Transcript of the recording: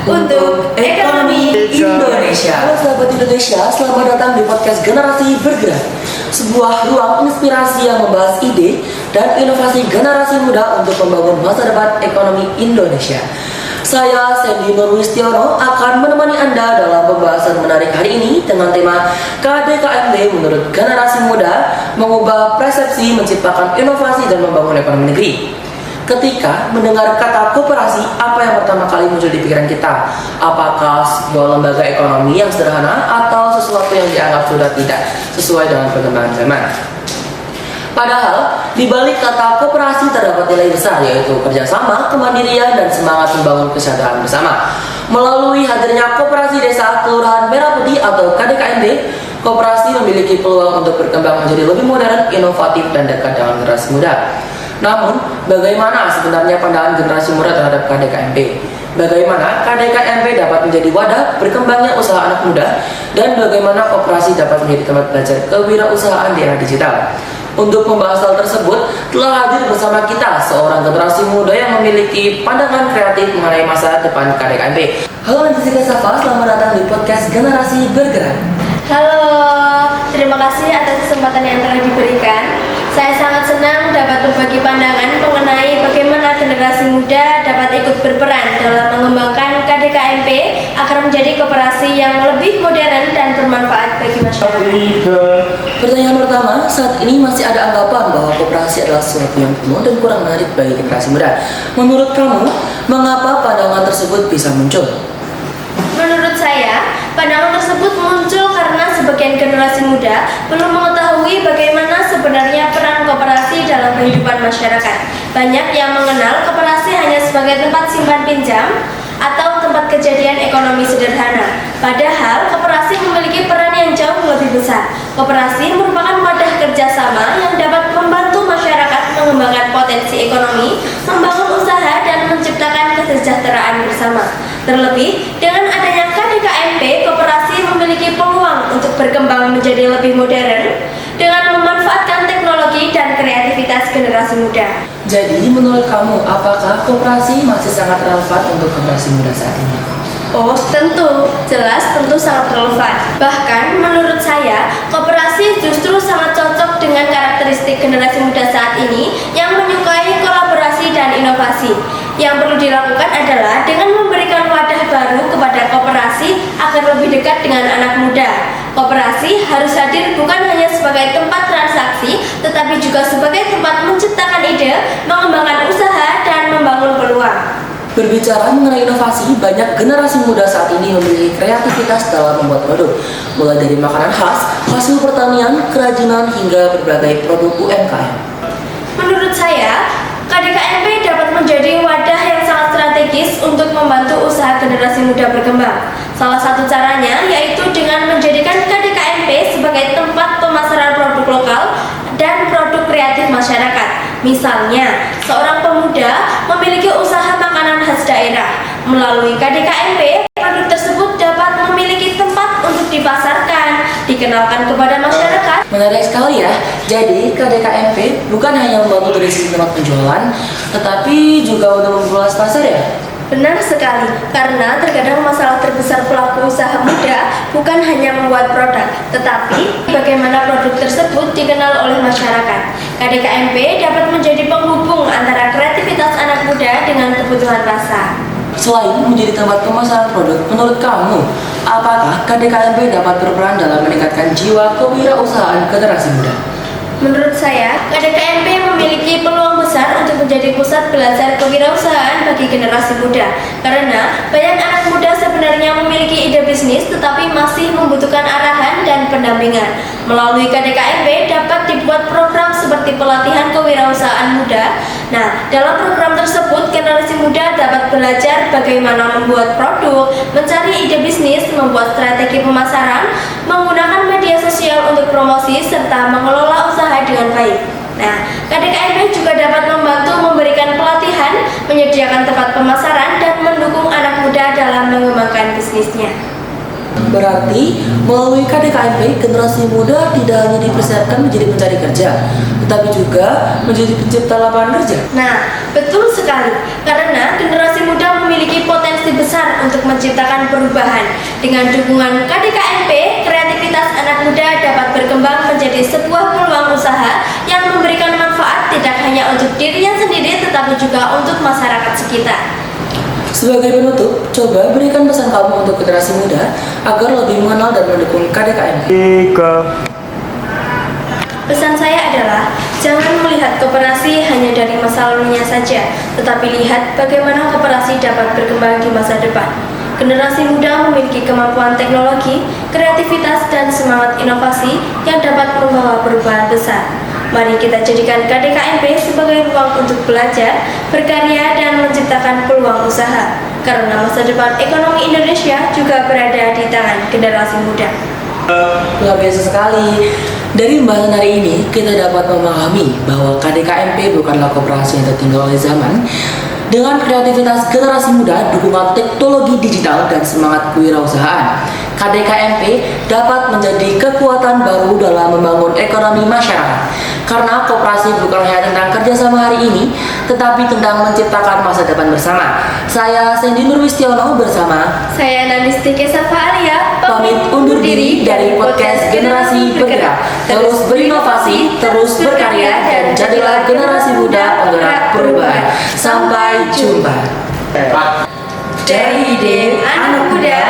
untuk ekonomi Indonesia. Halo sahabat Indonesia, selamat datang di podcast Generasi Bergerak, sebuah ruang inspirasi yang membahas ide dan inovasi generasi muda untuk membangun masa depan ekonomi Indonesia. Saya Sandy Nurwistiono akan menemani Anda dalam pembahasan menarik hari ini dengan tema KDKMB menurut generasi muda, mengubah persepsi, menciptakan inovasi dan membangun ekonomi negeri. Ketika mendengar kata koperasi, apa yang pertama kali muncul di pikiran kita? Apakah sebuah lembaga ekonomi yang sederhana atau sesuatu yang dianggap sudah tidak sesuai dengan perkembangan zaman? Padahal, di balik kata koperasi terdapat nilai besar, yaitu kerjasama, kemandirian, dan semangat membangun kesejahteraan bersama. Melalui hadirnya Koperasi Desa Kelurahan Merah Putih atau KDKMB, koperasi memiliki peluang untuk berkembang menjadi lebih modern, inovatif, dan dekat dengan generasi muda. Namun, bagaimana sebenarnya pandangan generasi muda terhadap KDKMB? Bagaimana KDKMB dapat menjadi wadah berkembangnya usaha anak muda? Dan bagaimana koperasi dapat menjadi tempat belajar kewirausahaan di era digital? Untuk membahas hal tersebut, telah hadir bersama kita seorang generasi muda yang memiliki pandangan kreatif mengenai masa depan KDKMB. Halo Jessica Safa, selamat datang di podcast Generasi Bergerak. Halo, terima kasih atas kesempatan yang telah diberikan. Saya sangat senang dapat berbagi pandangan mengenai bagaimana generasi muda dapat ikut berperan dalam mengembangkan KDKMB agar menjadi koperasi yang lebih modern dan bermanfaat bagi masyarakat. Pertanyaan pertama, saat ini masih ada anggapan bahwa koperasi adalah sesuatu yang kuno dan kurang menarik bagi generasi muda. Menurut kamu, mengapa pandangan tersebut bisa muncul? Menurut saya, pandangan tersebut muncul karena sebagian generasi muda belum mengetahui bagaimana sebenarnya peran koperasi dalam kehidupan masyarakat. Banyak yang mengenal koperasi hanya sebagai tempat simpan pinjam atau tempat kejadian ekonomi sederhana. Padahal, koperasi memiliki peran yang jauh lebih besar. Koperasi merupakan wadah kerjasama yang dapat membantu masyarakat mengembangkan potensi ekonomi, membangun usaha, dan menciptakan kesejahteraan bersama. Terlebih, dengan adanya KDKMB, koperasi memiliki peluang untuk berkembang menjadi lebih modern dengan memanfaatkan teknologi dan kreativitas generasi muda. Jadi, menurut kamu, apakah koperasi masih sangat relevan untuk generasi muda saat ini? Oh, tentu, jelas tentu sangat relevan. Bahkan, menurut saya, koperasi justru sangat cocok dengan karakteristik generasi muda saat ini yang menyukai kolaborasi dan inovasi. Yang perlu dilakukan adalah dengan memberikan wadah baru kepada koperasi agar lebih dekat dengan anak muda. Koperasi harus hadir bukan hanya sebagai tempat transaksi, tetapi juga sebagai tempat menciptakan ide, mengembangkan usaha, dan membangun peluang. Berbicara mengenai inovasi, banyak generasi muda saat ini memiliki kreativitas dalam membuat produk, mulai dari makanan khas, hasil pertanian, kerajinan, hingga berbagai produk UMKM. Menurut saya, KDKMB dapat menjadi wadah yang sangat strategis untuk membantu usaha generasi muda berkembang. Salah satu caranya yaitu dengan menjadikan KDKMB sebagai tempat pemasaran produk lokal dan produk kreatif masyarakat. Misalnya, seorang pemuda memiliki usaha makanan khas daerah. Melalui KDKMB, produk tersebut dapat memiliki tempat untuk dipasarkan, dikenalkan kepada masyarakat. Menarik sekali ya. Jadi, KDKMB bukan hanya membantu dari sisi tempat penjualan, tetapi juga untuk memperluas pasar ya? Benar sekali, karena terkadang masalah terbesar pelaku usaha muda bukan hanya membuat produk, tetapi bagaimana produk tersebut dikenal oleh masyarakat. KDKMB dapat menjadi penghubung antara kreativitas anak muda dengan kebutuhan pasar. Selain menjadi tempat pemasaran produk, menurut kamu, apakah KDKMB dapat berperan dalam meningkatkan jiwa kewirausahaan generasi muda? Menurut saya, KDKMB memiliki peluang besar untuk menjadi pusat belajar kewirausahaan bagi generasi muda. Karena banyak anak muda sebenarnya memiliki ide bisnis tetapi masih membutuhkan arahan dan pendampingan. Melalui KDKMB dapat dibuat program seperti pelatihan kewirausahaan muda. Nah, dalam program tersebut generasi muda dapat belajar bagaimana membuat produk, mencari ide bisnis, membuat strategi pemasaran, menggunakan media sosial untuk promosi, serta mengelola usaha dengan baik. Nah, KDKMB juga dapat membantu memberikan pelatihan, menyediakan tempat pemasaran, dan mendukung anak muda dalam mengembangkan bisnisnya. Berarti melalui KDKMP, generasi muda tidak hanya dipersiapkan menjadi pencari kerja, tetapi juga menjadi pencipta lapangan kerja. Nah, betul sekali. Karena generasi muda memiliki potensi besar untuk menciptakan perubahan. Dengan dukungan KDKMP, kreativitas anak muda dapat berkembang menjadi sebuah peluang usaha yang memberikan manfaat tidak hanya untuk dirinya sendiri, tetapi juga untuk masyarakat sekitar. Sebagai penutup, coba berikan pesan kamu untuk generasi muda agar lebih mengenal dan mendukung KDKMP. Pesan saya adalah, jangan melihat koperasi hanya dari masa lalunya saja, tetapi lihat bagaimana koperasi dapat berkembang di masa depan. Generasi muda memiliki kemampuan teknologi, kreativitas, dan semangat inovasi yang dapat membawa perubahan besar. Mari kita jadikan KDKMP sebagai ruang untuk belajar, berkarya, dan menciptakan peluang usaha. Karena masa depan ekonomi Indonesia juga berada di tangan generasi muda. Luar biasa sekali. Dari pembahasan hari ini, kita dapat memahami bahwa KDKMP bukanlah koperasi yang tertinggal oleh zaman. Dengan kreativitas generasi muda, dukungan teknologi digital, dan semangat kewirausahaan, KDKMP dapat menjadi kekuatan baru dalam membangun ekonomi masyarakat. Karena koperasi bukan hanya tentang kerjasama hari ini, tetapi tentang menciptakan masa depan bersama. Saya Sandy Nurwistiono bersama Saya Nanisti Kesafa Alia, pamit undur diri dari podcast Generasi Bergerak. Terus berinovasi, terus berkarya, dan jadilah generasi muda penggerak perubahan. Sampai jumpa. Dari ide anak muda